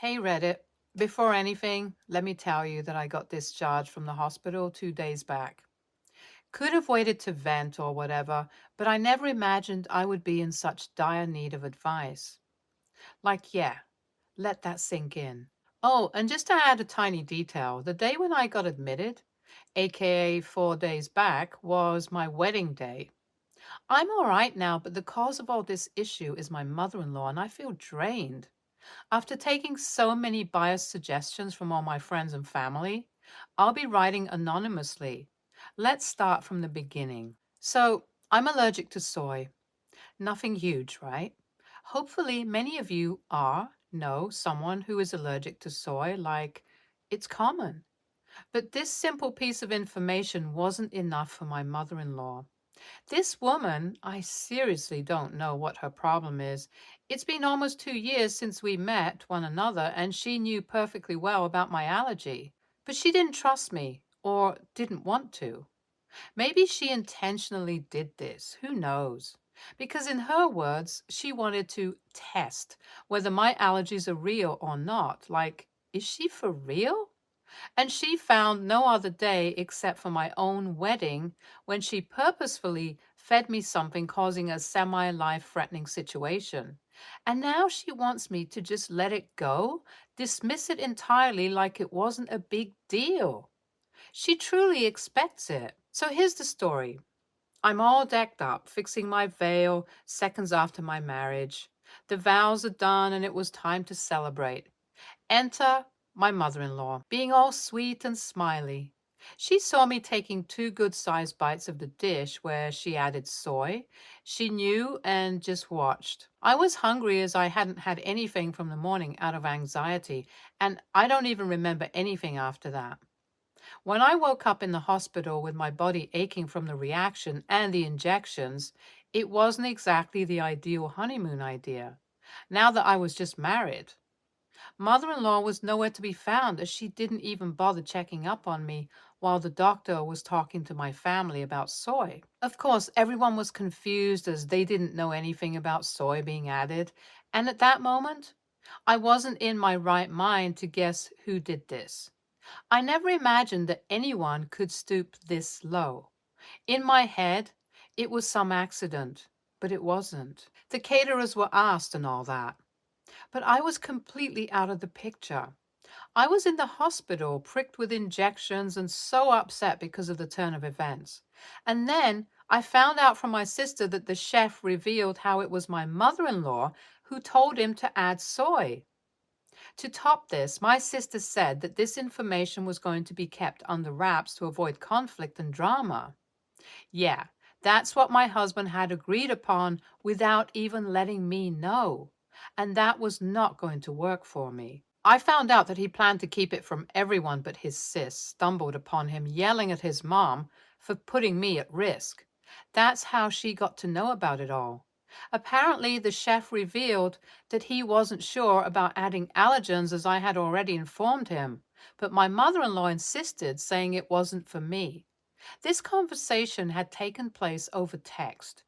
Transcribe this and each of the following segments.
Hey Reddit, before anything, let me tell you that I got discharged from the hospital 2 days back. Could have waited to vent or whatever, but I never imagined I would be in such dire need of advice. Yeah, let that sink in. Oh, and just to add a tiny detail, the day when I got admitted, aka 4 days back, was my wedding day. I'm all right now, but the cause of all this issue is my mother in law, and I feel drained. After taking so many biased suggestions from all my friends and family, I'll be writing anonymously. Let's start from the beginning. So, I'm allergic to soy. Nothing huge, right? Hopefully, many of you know someone who is allergic to soy, like it's common. But this simple piece of information wasn't enough for my mother in law. This woman, I seriously don't know what her problem is. It's been almost 2 years since we met one another, and she knew perfectly well about my allergy. But she didn't trust me, or didn't want to. Maybe she intentionally did this, who knows? Because in her words, she wanted to test whether my allergies are real or not. Like, is she for real? And she found no other day except for my own wedding when she purposefully fed me something causing a semi life threatening situation. And now she wants me to just let it go, dismiss it entirely like it wasn't a big deal. She truly expects it. So here's the story. I'm all decked up, fixing my veil seconds after my marriage. The vows are done and it was time to celebrate. Enter my mother in law, being all sweet and smiley. She saw me taking two good sized bites of the dish where she added soy. She knew and just watched. I was hungry as I hadn't had anything from the morning out of anxiety, and I don't even remember anything after that. When I woke up in the hospital with my body aching from the reaction and the injections, it wasn't exactly the ideal honeymoon idea. Now that I was just married, mother in law was nowhere to be found as she didn't even bother checking up on me while the doctor was talking to my family about soy. Of course, everyone was confused as they didn't know anything about soy being added, and at that moment, I wasn't in my right mind to guess who did this. I never imagined that anyone could stoop this low. In my head, it was some accident, but it wasn't. The caterers were asked and all that. But I was completely out of the picture. I was in the hospital, pricked with injections, and so upset because of the turn of events. And then I found out from my sister that the chef revealed how it was my mother in law who told him to add soy. To top this, my sister said that this information was going to be kept under wraps to avoid conflict and drama. Yeah, that's what my husband had agreed upon without even letting me know. And that was not going to work for me. I found out that he planned to keep it from everyone but his sis, stumbled upon him yelling at his mom for putting me at risk. That's how she got to know about it all. Apparently, the chef revealed that he wasn't sure about adding allergens as I had already informed him, but my mother-in-law insisted, saying it wasn't for me. This conversation had taken place over text,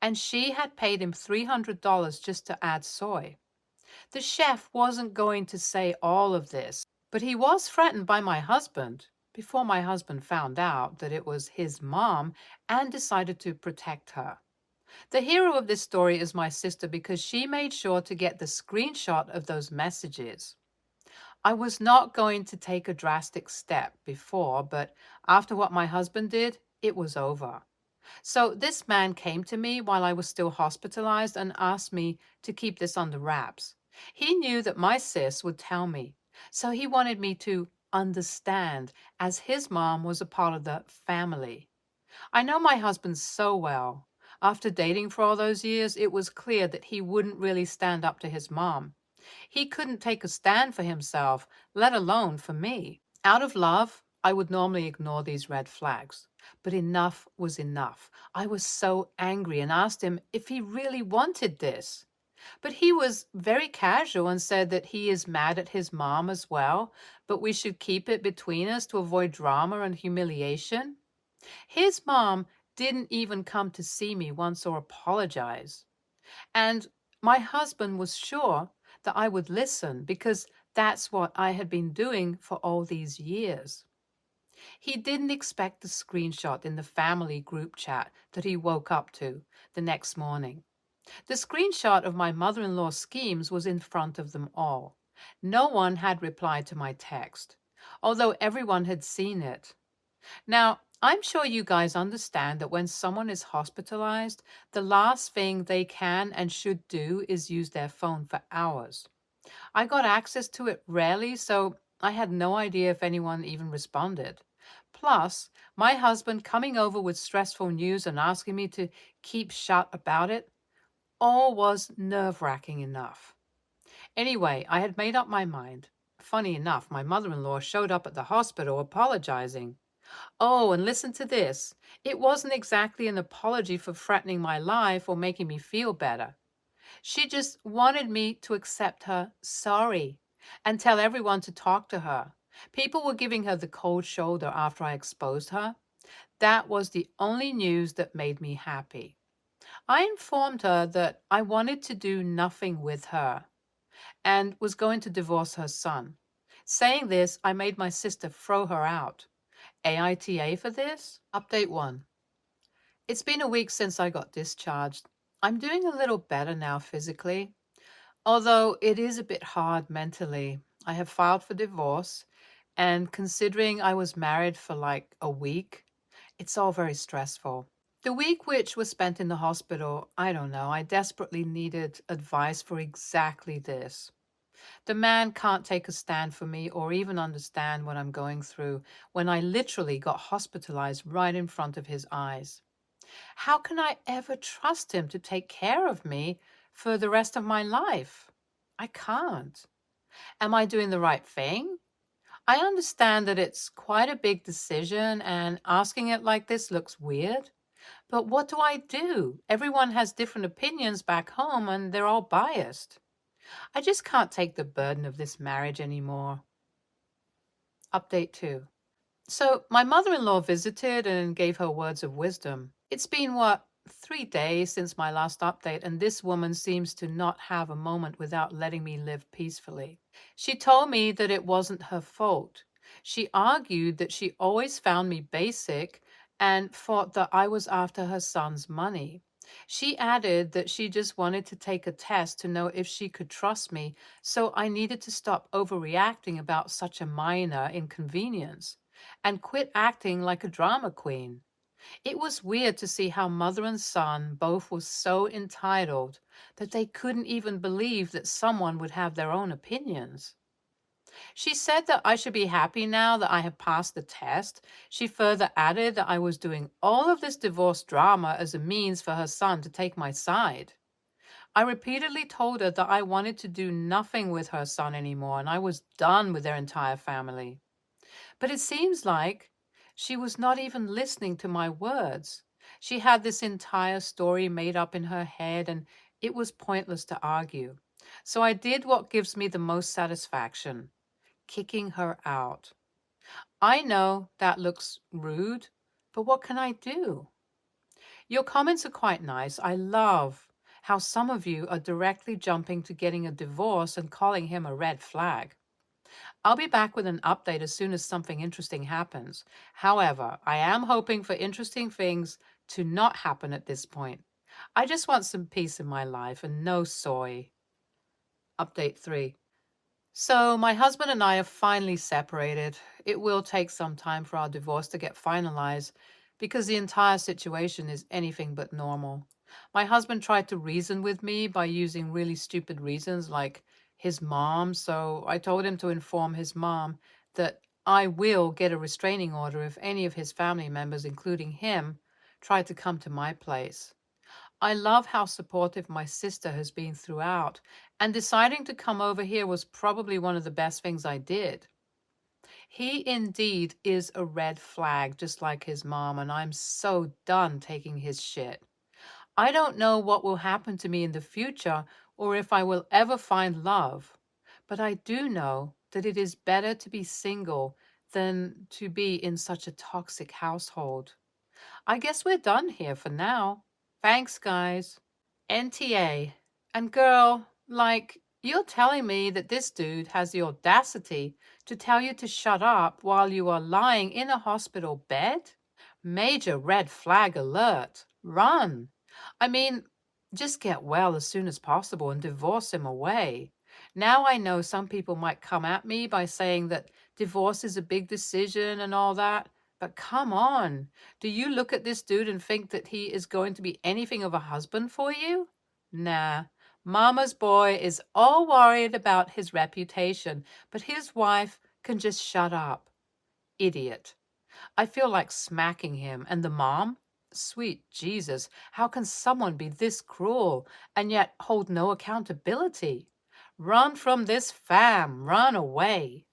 and she had paid him $300 just to add soy. The chef wasn't going to say all of this, but he was threatened by my husband before my husband found out that it was his mom and decided to protect her. The hero of this story is my sister because she made sure to get the screenshot of those messages. I was not going to take a drastic step before, but after what my husband did, it was over. So this man came to me while I was still hospitalized and asked me to keep this under wraps. He knew that my sis would tell me, so he wanted me to understand, as his mom was a part of the family. I know my husband so well. After dating for all those years, it was clear that he wouldn't really stand up to his mom. He couldn't take a stand for himself, let alone for me. Out of love, I would normally ignore these red flags. But enough was enough. I was so angry and asked him if he really wanted this. But he was very casual and said that he is mad at his mom as well, but we should keep it between us to avoid drama and humiliation. His mom didn't even come to see me once or apologize. And my husband was sure that I would listen because That's what I had been doing for all these years. He didn't expect the screenshot in the family group chat that he woke up to the next morning. The screenshot of my mother-in-law's schemes was in front of them all. No one had replied to my text, although everyone had seen it. Now, I'm sure you guys understand that when someone is hospitalized, the last thing they can and should do is use their phone for hours. I got access to it rarely, so I had no idea if anyone even responded. Plus, my husband coming over with stressful news and asking me to keep shut about it all was nerve-wracking enough. Anyway, I had made up my mind. Funny enough, my mother-in-law showed up at the hospital apologizing. Oh, and listen to this. It wasn't exactly an apology for threatening my life or making me feel better. She just wanted me to accept her sorry and tell everyone to talk to her. People were giving her the cold shoulder after I exposed her. That was the only news that made me happy. I informed her that I wanted to do nothing with her and was going to divorce her son. Saying this, I made my sister throw her out. AITA for this? Update 1. It's been a week since I got discharged. I'm doing a little better now physically, although it is a bit hard mentally. I have filed for divorce, and considering I was married for like a week, it's all very stressful. The week which was spent in the hospital, I don't know, I desperately needed advice for exactly this. The man can't take a stand for me or even understand what I'm going through when I literally got hospitalized right in front of his eyes. How can I ever trust him to take care of me for the rest of my life? I can't. Am I doing the right thing? I understand that it's quite a big decision and asking it like this looks weird. But what do I do? Everyone has different opinions back home and they're all biased. I just can't take the burden of this marriage anymore. Update 2. So, my mother in law visited and gave her words of wisdom. It's been, 3 days since my last update, and this woman seems to not have a moment without letting me live peacefully. She told me that it wasn't her fault. She argued that she always found me basic and thought that I was after her son's money. She added that she just wanted to take a test to know if she could trust me, so I needed to stop overreacting about such a minor inconvenience and quit acting like a drama queen. It was weird to see how mother and son both were so entitled that they couldn't even believe that someone would have their own opinions. She said that I should be happy now that I had passed the test. She further added that I was doing all of this divorce drama as a means for her son to take my side. I repeatedly told her that I wanted to do nothing with her son anymore and I was done with their entire family. But it seems like she was not even listening to my words. She had this entire story made up in her head, and it was pointless to argue. So I did what gives me the most satisfaction, kicking her out. I know that looks rude, but what can I do? Your comments are quite nice. I love how some of you are directly jumping to getting a divorce and calling him a red flag. I'll be back with an update as soon as something interesting happens. However, I am hoping for interesting things to not happen at this point. I just want some peace in my life and no soy. Update 3. So, my husband and I are finally separated. It will take some time for our divorce to get finalized because the entire situation is anything but normal. My husband tried to reason with me by using really stupid reasons like his mom, so I told him to inform his mom that I will get a restraining order if any of his family members, including him, try to come to my place. I love how supportive my sister has been throughout, and deciding to come over here was probably one of the best things I did. He indeed is a red flag, just like his mom, and I'm so done taking his shit. I don't know what will happen to me in the future or if I will ever find love, but I do know that it is better to be single than to be in such a toxic household. I guess we're done here for now. Thanks, guys. NTA. And girl, like, You're telling me that this dude has the audacity to tell you to shut up while you are lying in a hospital bed? Major red flag alert. Run. I mean, just get well as soon as possible and divorce him away. Now I know some people might come at me by saying that divorce is a big decision and all that, but come on. Do you look at this dude and think that he is going to be anything of a husband for you? Nah. Mama's boy is all worried about his reputation, but his wife can just shut up. Idiot. I feel like smacking him. And the mom? Sweet Jesus, how can someone be this cruel and yet hold no accountability? Run from this fam, run away.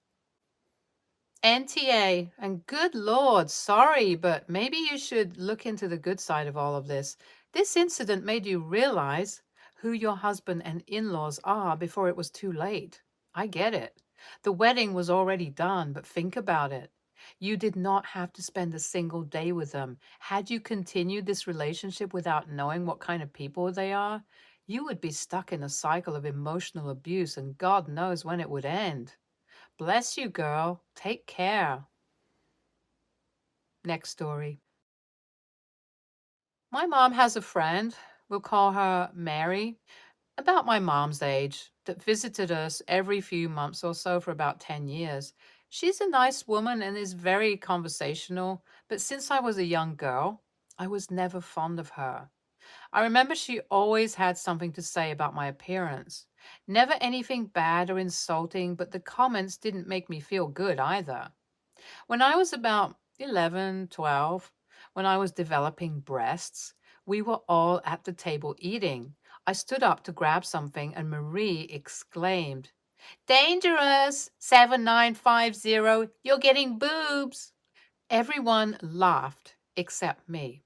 NTA, and good Lord, sorry, but maybe you should look into the good side of all of this. This incident made you realize who your husband and in-laws are before it was too late. I get it. The wedding was already done, but think about it. You did not have to spend a single day with them. Had you continued this relationship without knowing what kind of people they are, you would be stuck in a cycle of emotional abuse, and God knows when it would end. Bless you, girl. Take care. Next story. My mom has a friend, we'll call her Mary, about my mom's age, that visited us every few months or so for about 10 years. She's a nice woman and is very conversational, but since I was a young girl, I was never fond of her. I remember she always had something to say about my appearance. Never anything bad or insulting, but the comments didn't make me feel good either. When I was about 11, 12, when I was developing breasts, we were all at the table eating. I stood up to grab something and Marie exclaimed, "Dangerous! 7950, you're getting boobs!" Everyone laughed except me.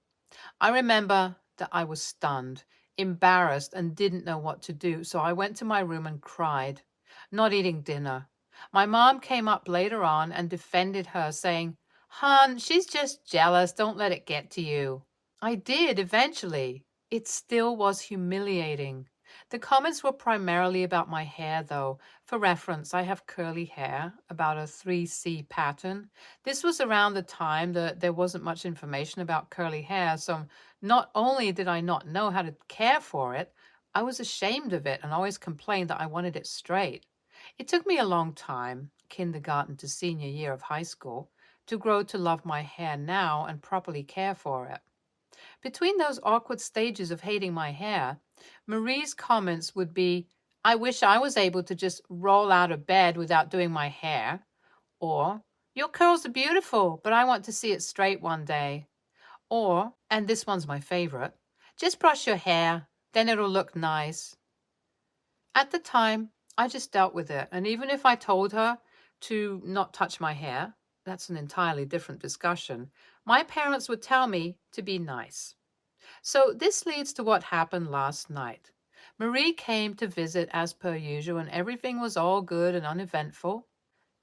I remember that I was stunned, embarrassed, and didn't know what to do, so I went to my room and cried, not eating dinner. My mom came up later on and defended her, saying, "Hon, she's just jealous. Don't let it get to you." I did eventually. It still was humiliating. The comments were primarily about my hair, though. For reference, I have curly hair, about a 3C pattern. This was around the time that there wasn't much information about curly hair, so not only did I not know how to care for it, I was ashamed of it and always complained that I wanted it straight. It took me a long time, kindergarten to senior year of high school, to grow to love my hair now and properly care for it. Between those awkward stages of hating my hair, Marie's comments would be, "I wish I was able to just roll out of bed without doing my hair," or "Your curls are beautiful, but I want to see it straight one day," or, and this one's my favorite, "Just brush your hair, then it'll look nice." At the time, I just dealt with it, and even if I told her to not touch my hair, that's an entirely different discussion, my parents would tell me to be nice. So this leads to what happened last night. Marie came to visit as per usual, and everything was all good and uneventful.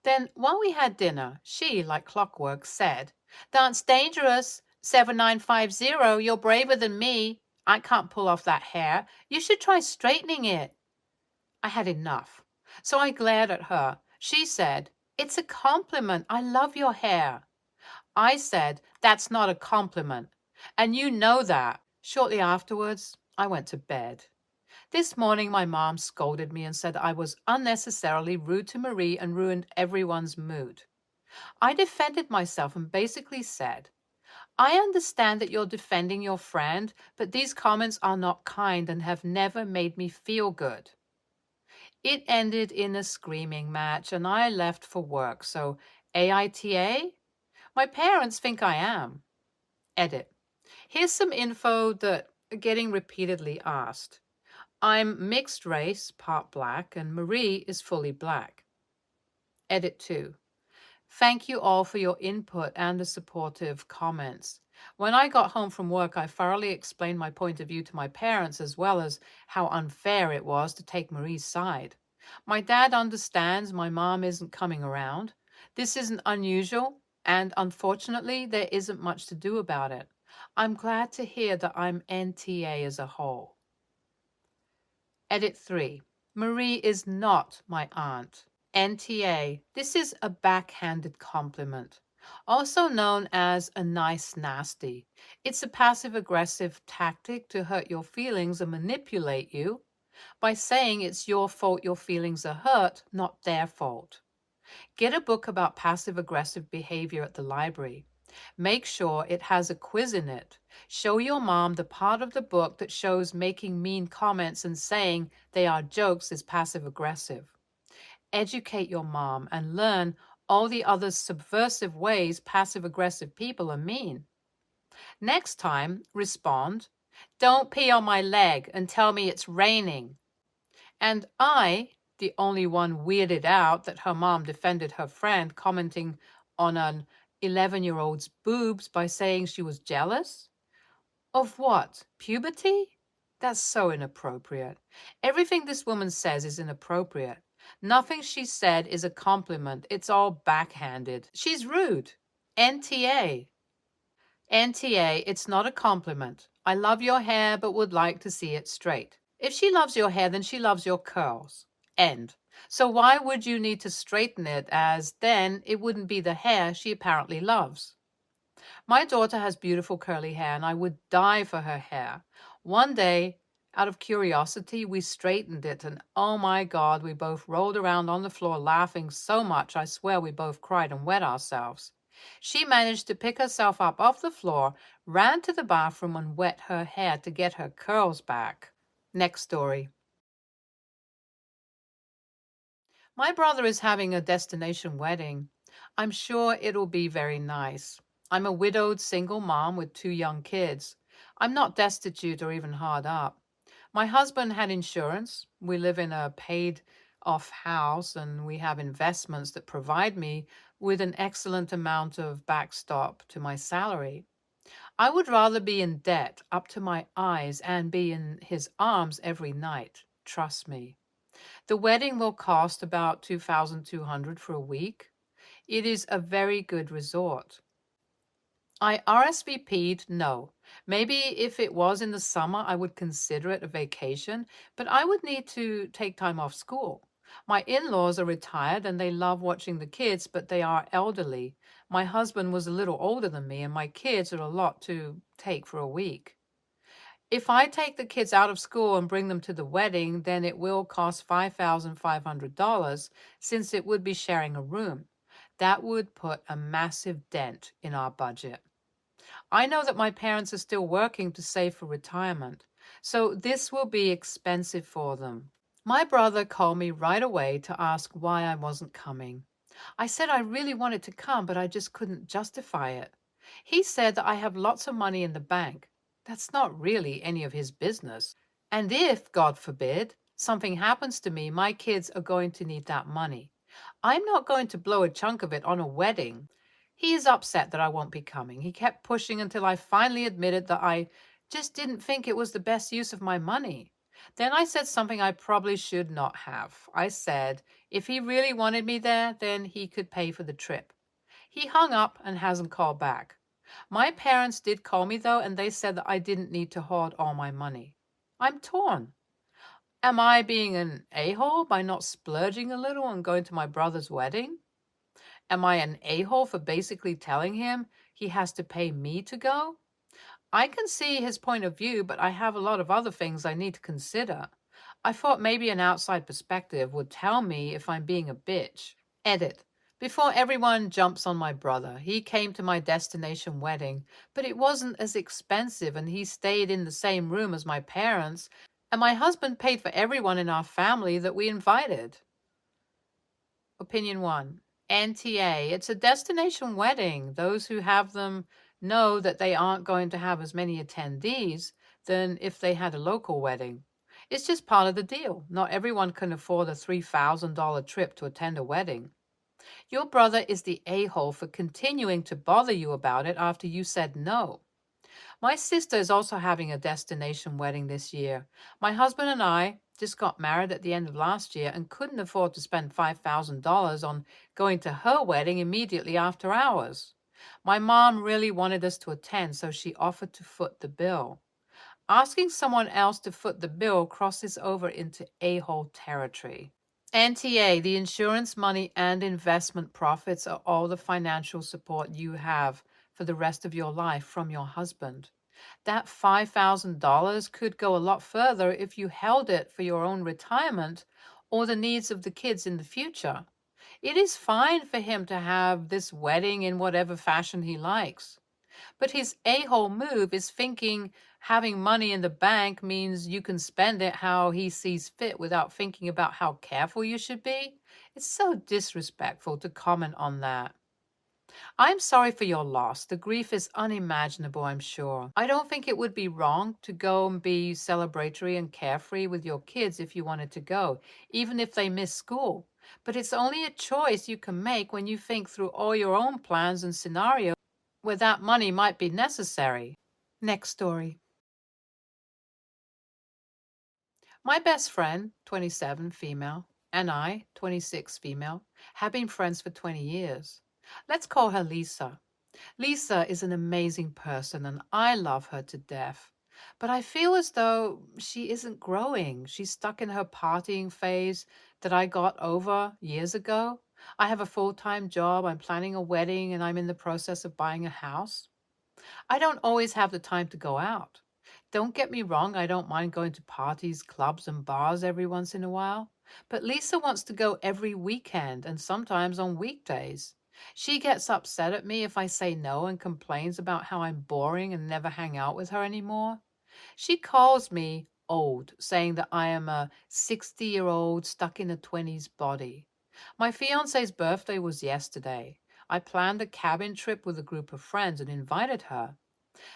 Then, while we had dinner, she, like clockwork, said, "That's dangerous. 7950, you're braver than me. I can't pull off that hair. You should try straightening it." I had enough. So I glared at her. She said, "It's a compliment. I love your hair." I said, "That's not a compliment. And you know that." Shortly afterwards, I went to bed. This morning, my mom scolded me and said I was unnecessarily rude to Marie and ruined everyone's mood. I defended myself and basically said, "I understand that you're defending your friend, but these comments are not kind and have never made me feel good." It ended in a screaming match and I left for work. So, AITA? My parents think I am. Edit. Here's some info that getting repeatedly asked. I'm mixed race, part black, and Marie is fully black. Edit 2. Thank you all for your input and the supportive comments. When I got home from work, I thoroughly explained my point of view to my parents as well as how unfair it was to take Marie's side. My dad understands my mom isn't coming around. This isn't unusual, and unfortunately, there isn't much to do about it. I'm glad to hear that I'm NTA as a whole. Edit 3. Marie is not my aunt. NTA. This is a backhanded compliment, also known as a nice nasty. It's a passive-aggressive tactic to hurt your feelings and manipulate you by saying it's your fault your feelings are hurt, not their fault. Get a book about passive-aggressive behavior at the library. Make sure it has a quiz in it. Show your mom the part of the book that shows making mean comments and saying they are jokes is passive-aggressive. Educate your mom and learn all the other subversive ways passive-aggressive people are mean. Next time, respond, "Don't pee on my leg and tell me it's raining." And I, the only one weirded out that her mom defended her friend commenting on an 11-year-old's boobs by saying she was jealous? Of what? Puberty? That's so inappropriate. Everything this woman says is inappropriate. Nothing she said is a compliment. It's all backhanded. She's rude. NTA. NTA, it's not a compliment. I love your hair but would like to see it straight. If she loves your hair, then she loves your curls. End. So why would you need to straighten it, as then it wouldn't be the hair she apparently loves? My daughter has beautiful curly hair and I would die for her hair. One day, out of curiosity, we straightened it and oh my God, we both rolled around on the floor laughing so much I swear we both cried and wet ourselves. She managed to pick herself up off the floor, ran to the bathroom and wet her hair to get her curls back. Next story. My brother is having a destination wedding. I'm sure it'll be very nice. I'm a widowed single mom with 2 young kids. I'm not destitute or even hard up. My husband had insurance. We live in a paid-off house and we have investments that provide me with an excellent amount of backstop to my salary. I would rather be in debt up to my eyes and be in his arms every night. Trust me. The wedding will cost about $2,200 for a week. It is a very good resort. I RSVP'd no. Maybe if it was in the summer, I would consider it a vacation, but I would need to take time off school. My in-laws are retired and they love watching the kids, but they are elderly. My husband was a little older than me and my kids are a lot to take for a week. If I take the kids out of school and bring them to the wedding, then it will cost $5,500 since it would be sharing a room. That would put a massive dent in our budget. I know that my parents are still working to save for retirement, so this will be expensive for them. My brother called me right away to ask why I wasn't coming. I said I really wanted to come, but I just couldn't justify it. He said that I have lots of money in the bank. That's not really any of his business. And if, God forbid, something happens to me, my kids are going to need that money. I'm not going to blow a chunk of it on a wedding. He is upset that I won't be coming. He kept pushing until I finally admitted that I just didn't think it was the best use of my money. Then I said something I probably should not have. I said if he really wanted me there, then he could pay for the trip. He hung up and hasn't called back. My parents did call me though, and they said that I didn't need to hoard all my money. I'm torn. Am I being an a-hole by not splurging a little and going to my brother's wedding? Am I an a-hole for basically telling him he has to pay me to go? I can see his point of view, but I have a lot of other things I need to consider. I thought maybe an outside perspective would tell me if I'm being a bitch. Edit. Before everyone jumps on my brother, he came to my destination wedding, but it wasn't as expensive and he stayed in the same room as my parents, and my husband paid for everyone in our family that we invited. Opinion 1. NTA. It's a destination wedding. Those who have them know that they aren't going to have as many attendees than if they had a local wedding. It's just part of the deal. Not everyone can afford a $3,000 trip to attend a wedding. Your brother is the a-hole for continuing to bother you about it after you said no. My sister is also having a destination wedding this year. My husband and I just got married at the end of last year and couldn't afford to spend $5,000 on going to her wedding immediately after ours. My mom really wanted us to attend, so she offered to foot the bill. Asking someone else to foot the bill crosses over into a-hole territory. NTA, the insurance money and investment profits are all the financial support you have for the rest of your life from your husband. That $5,000 could go a lot further if you held it for your own retirement or the needs of the kids in the future. It is fine for him to have this wedding in whatever fashion he likes. But his a-hole move is thinking having money in the bank means you can spend it how he sees fit without thinking about how careful you should be. It's so disrespectful to comment on that. I'm sorry for your loss. The grief is unimaginable, I'm sure. I don't think it would be wrong to go and be celebratory and carefree with your kids if you wanted to go, even if they miss school. But it's only a choice you can make when you think through all your own plans and scenarios where that money might be necessary. Next story. My best friend, 27, female, and I, 26, female, have been friends for 20 years. Let's call her Lisa. Lisa is an amazing person and I love her to death. But I feel as though she isn't growing. She's stuck in her partying phase that I got over years ago. I have a full-time job, I'm planning a wedding, and I'm in the process of buying a house. I don't always have the time to go out. Don't get me wrong, I don't mind going to parties, clubs, and bars every once in a while. But Lisa wants to go every weekend and sometimes on weekdays. She gets upset at me if I say no and complains about how I'm boring and never hang out with her anymore. She calls me old, saying that I am a 60-year-old stuck in a 20s body. My fiance's birthday was yesterday. I planned a cabin trip with a group of friends and invited her.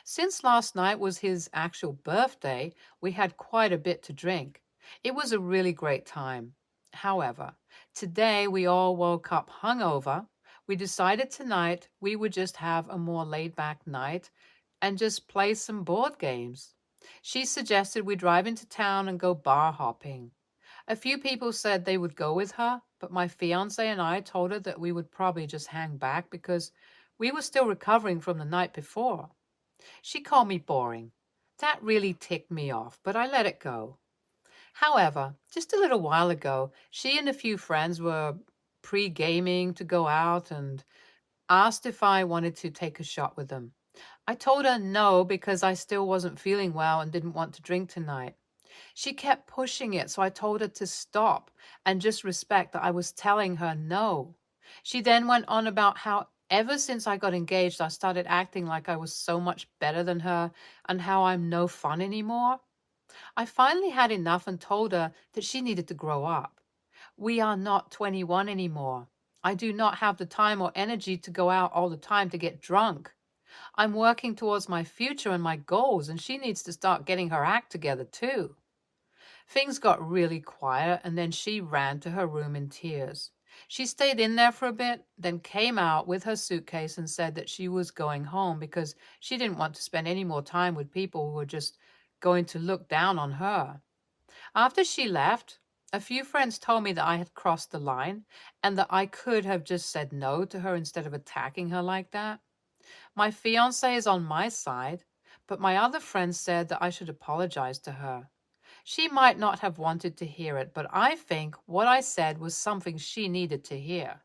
Since last night was his actual birthday, we had quite a bit to drink. It was a really great time. However, today we all woke up hungover. We decided tonight we would just have a more laid-back night and just play some board games. She suggested we drive into town and go bar hopping. A few people said they would go with her, but my fiance and I told her that we would probably just hang back because we were still recovering from the night before. She called me boring. That really ticked me off, but I let it go. However, just a little while ago, she and a few friends were pre-gaming to go out and asked if I wanted to take a shot with them. I told her no because I still wasn't feeling well and didn't want to drink tonight. She kept pushing it, so I told her to stop and just respect that I was telling her no. She then went on about how ever since I got engaged, I started acting like I was so much better than her and how I'm no fun anymore. I finally had enough and told her that she needed to grow up. We are not 21 anymore. I do not have the time or energy to go out all the time to get drunk. I'm working towards my future and my goals, and she needs to start getting her act together too. Things got really quiet, and then she ran to her room in tears. She stayed in there for a bit, then came out with her suitcase and said that she was going home because she didn't want to spend any more time with people who were just going to look down on her. After she left, a few friends told me that I had crossed the line and that I could have just said no to her instead of attacking her like that. My fiance is on my side, but my other friends said that I should apologize to her. She might not have wanted to hear it, but I think what I said was something she needed to hear.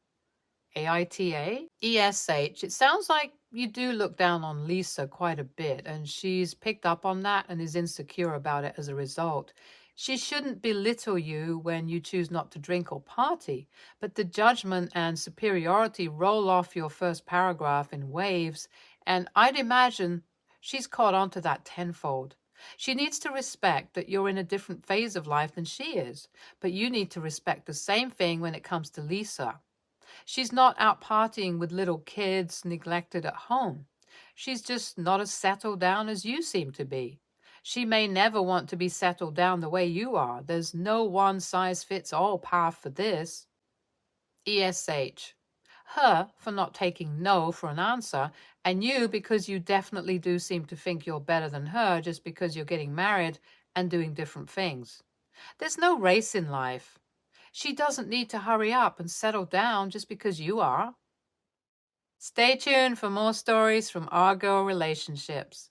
AITA? ESH. It sounds like you do look down on Lisa quite a bit, and she's picked up on that and is insecure about it as a result. She shouldn't belittle you when you choose not to drink or party, but the judgment and superiority roll off your first paragraph in waves, and I'd imagine she's caught on to that tenfold. She needs to respect that you're in a different phase of life than she is, but you need to respect the same thing when it comes to Lisa. She's not out partying with little kids neglected at home. She's just not as settled down as you seem to be. She may never want to be settled down the way you are. There's no one-size-fits-all path for this. ESH. Her for not taking no for an answer, and you because you definitely do seem to think you're better than her just because you're getting married and doing different things. There's no race in life. She doesn't need to hurry up and settle down just because you are. Stay tuned for more stories from our girl relationships.